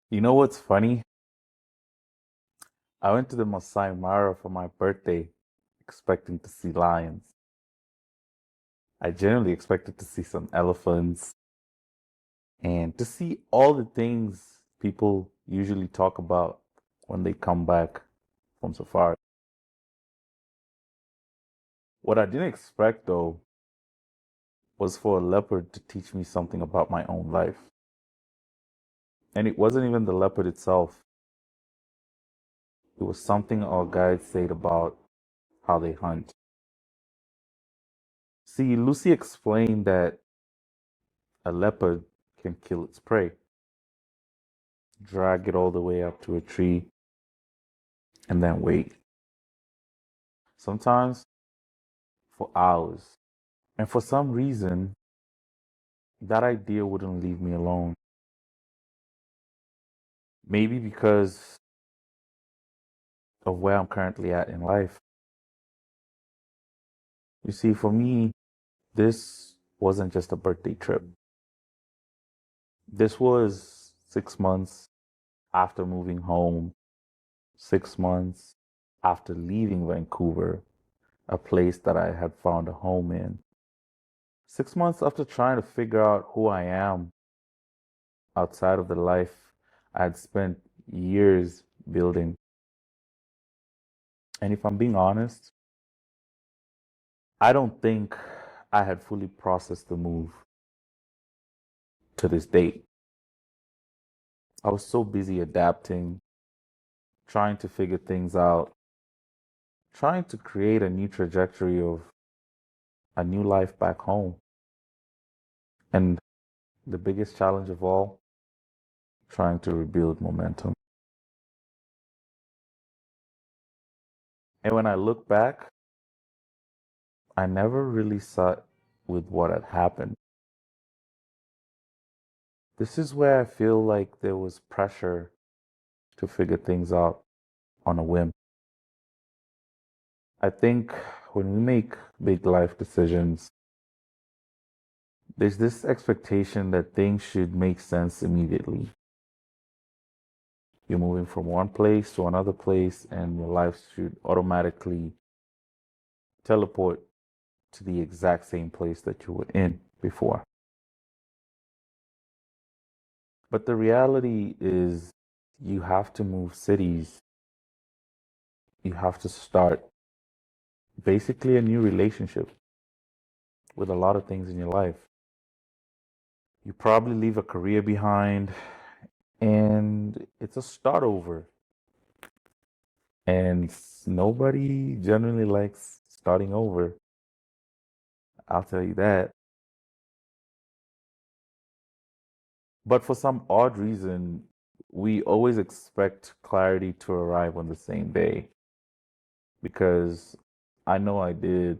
You know what's funny? I went to the Maasai Mara for my birthday expecting to see lions. I generally expected to see some elephants and to see all the things people usually talk about when they come back from safari. What I didn't expect though was for a leopard to teach me something about my own life. And it wasn't even the leopard itself. It was something our guide said about how they hunt. See, Lucy explained that a leopard can kill its prey, drag it all the way up to a tree, and then wait. Sometimes for hours. And for some reason, that idea wouldn't leave me alone. Maybe because of where I'm currently at in life. You see, for me, this wasn't just a birthday trip. This was 6 months after moving home, 6 months after leaving Vancouver, a place that I had found a home in. 6 months after trying to figure out who I am outside of the life I had spent years building. And if I'm being honest, I don't think I had fully processed the move to this date. I was so busy adapting, trying to figure things out, trying to create a new trajectory of a new life back home. And the biggest challenge of all, trying to rebuild momentum. And when I look back, I never really sat with what had happened. This is where I feel like there was pressure to figure things out on a whim. I think when we make big life decisions, there's this expectation that things should make sense immediately. You're moving from one place to another place, and your life should automatically teleport to the exact same place that you were in before. But the reality is, you have to move cities. You have to start basically a new relationship with a lot of things in your life. You probably leave a career behind, and it's a start over. And nobody generally likes starting over. I'll tell you that. But for some odd reason, we always expect clarity to arrive on the same day. Because I know I did.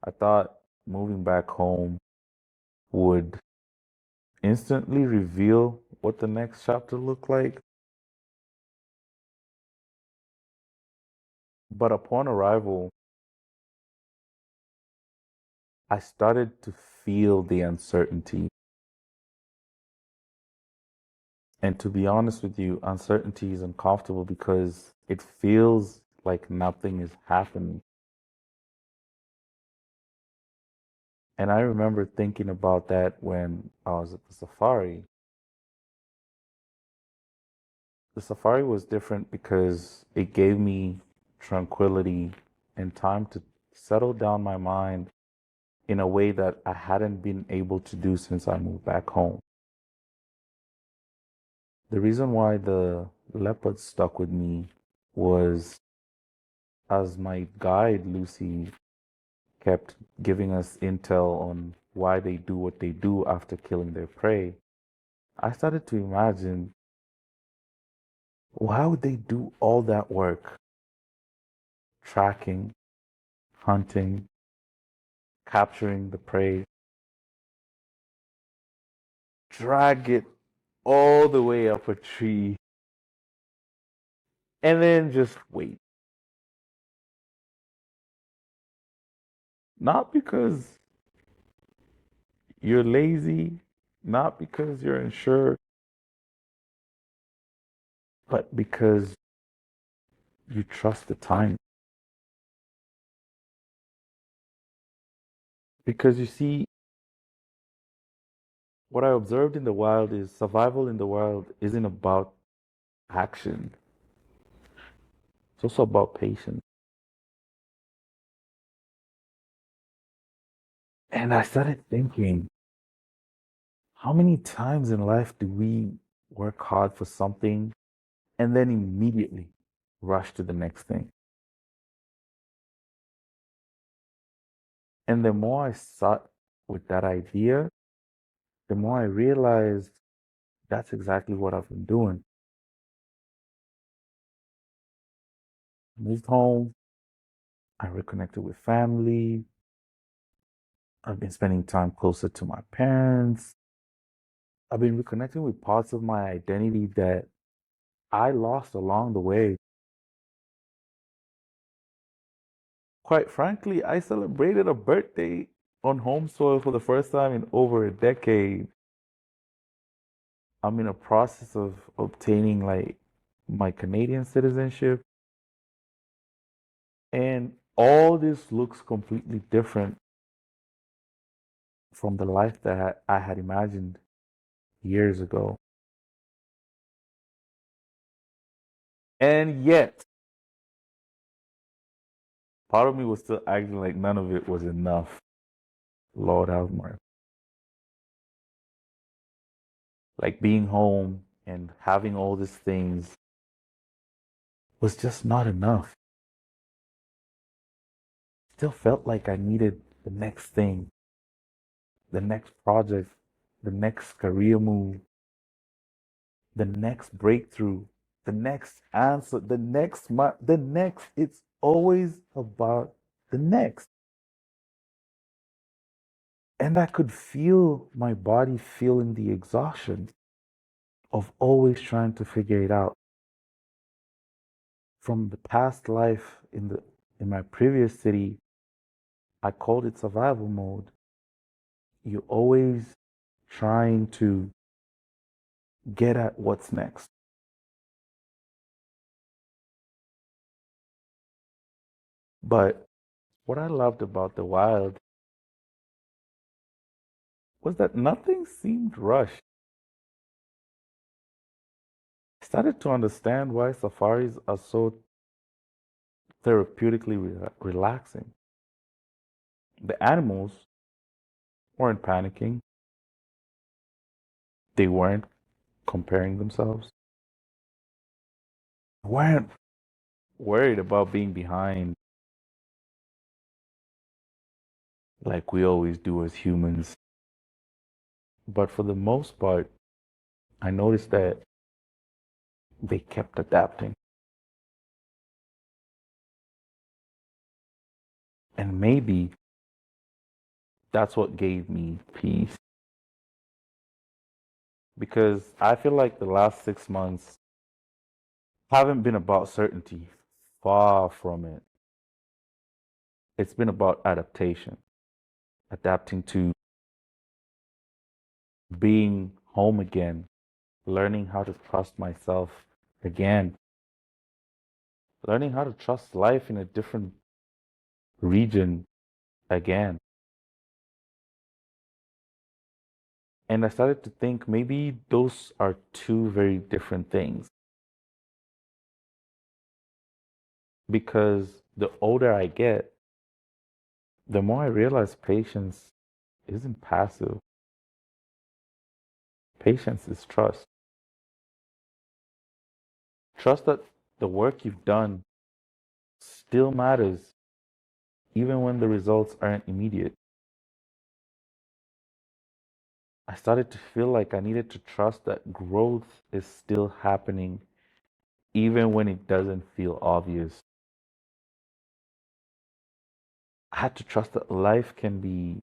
I thought moving back home would instantly reveal what the next chapter looked like. But upon arrival, I started to feel the uncertainty. And to be honest with you, uncertainty is uncomfortable because it feels like nothing is happening. And I remember thinking about that when I was at the safari. The safari was different because it gave me tranquility and time to settle down my mind in a way that I hadn't been able to do since I moved back home. The reason why the leopard stuck with me was, as my guide, Lucy, kept giving us intel on why they do what they do after killing their prey, I started to imagine, why would they do all that work? Tracking, hunting, capturing the prey, drag it all the way up a tree, and then just wait. Not because you're lazy, not because you're unsure, but because you trust the time. Because you see, what I observed in the wild is survival in the wild isn't about action, it's also about patience. And I started thinking, how many times in life do we work hard for something and then immediately rush to the next thing? And the more I sat with that idea, the more I realized that's exactly what I've been doing. Moved home, I reconnected with family. I've been spending time closer to my parents. I've been reconnecting with parts of my identity that I lost along the way. Quite frankly, I celebrated a birthday on home soil for the first time in over a decade. I'm in a process of obtaining like my Canadian citizenship, and all this looks completely different from the life that I had imagined years ago. And yet, part of me was still acting like none of it was enough. Lord have mercy. Like being home and having all these things was just not enough. Still felt like I needed the next thing, the next project, the next career move, the next breakthrough, the next answer, the next. It's always about the next. And I could feel my body feeling the exhaustion of always trying to figure it out. From the past life in my previous city, I called it survival mode. You're always trying to get at what's next. But what I loved about the wild was that nothing seemed rushed. I started to understand why safaris are so therapeutically relaxing. The animals weren't panicking, they weren't comparing themselves, weren't worried about being behind like we always do as humans. But for the most part, I noticed that they kept adapting. And maybe that's what gave me peace. Because I feel like the last 6 months haven't been about certainty. Far from it. It's been about adaptation, adapting to being home again, learning how to trust myself again, learning how to trust life in a different region again. And I started to think maybe those are two very different things. Because the older I get, the more I realize patience isn't passive. Patience is trust. Trust that the work you've done still matters, even when the results aren't immediate. I started to feel like I needed to trust that growth is still happening, even when it doesn't feel obvious. I had to trust that life can be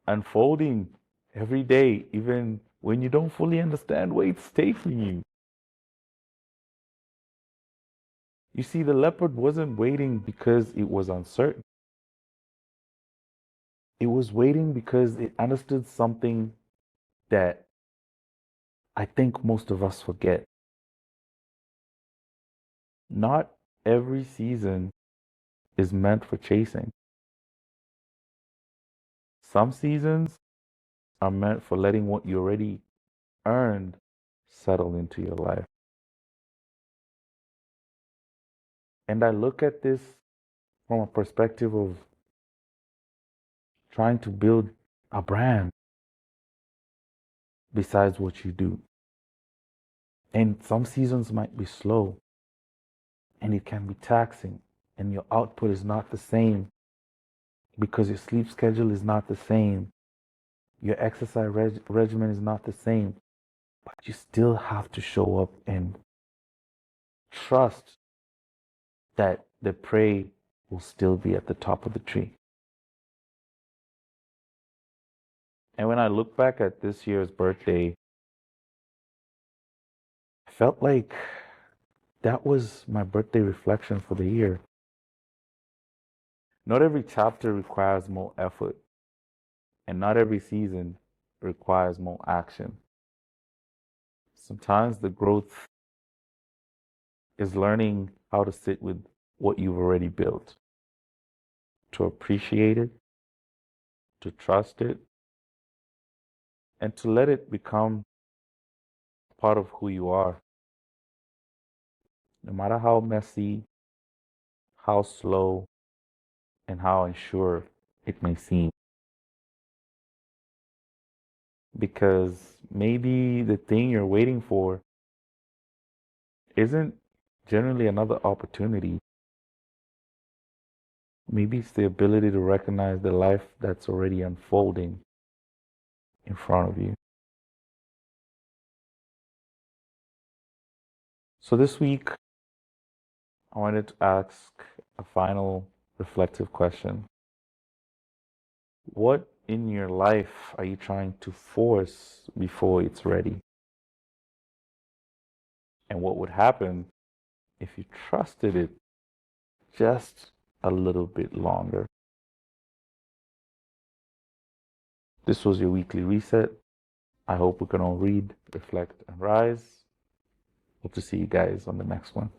unfolding every day, even when you don't fully understand where it's taking you. You see, the leopard wasn't waiting because it was uncertain. It was waiting because it understood something that I think most of us forget. Not every season is meant for chasing. Some seasons are meant for letting what you already earned settle into your life. And I look at this from a perspective of trying to build a brand besides what you do. And some seasons might be slow and it can be taxing, and your output is not the same because your sleep schedule is not the same, your exercise regimen is not the same, but you still have to show up and trust that the prey will still be at the top of the tree. And when I look back at this year's birthday, I felt like that was my birthday reflection for the year. Not every chapter requires more effort, and not every season requires more action. Sometimes the growth is learning how to sit with what you've already built, to appreciate it, to trust it, and to let it become part of who you are. No matter how messy, how slow, and how unsure it may seem. Because maybe the thing you're waiting for isn't generally another opportunity. Maybe it's the ability to recognize the life that's already unfolding in front of you. So this week, I wanted to ask a final reflective question. What in your life are you trying to force before it's ready? And what would happen if you trusted it just a little bit longer? This was your weekly reset. I hope we can all read, reflect, and rise. Hope to see you guys on the next one.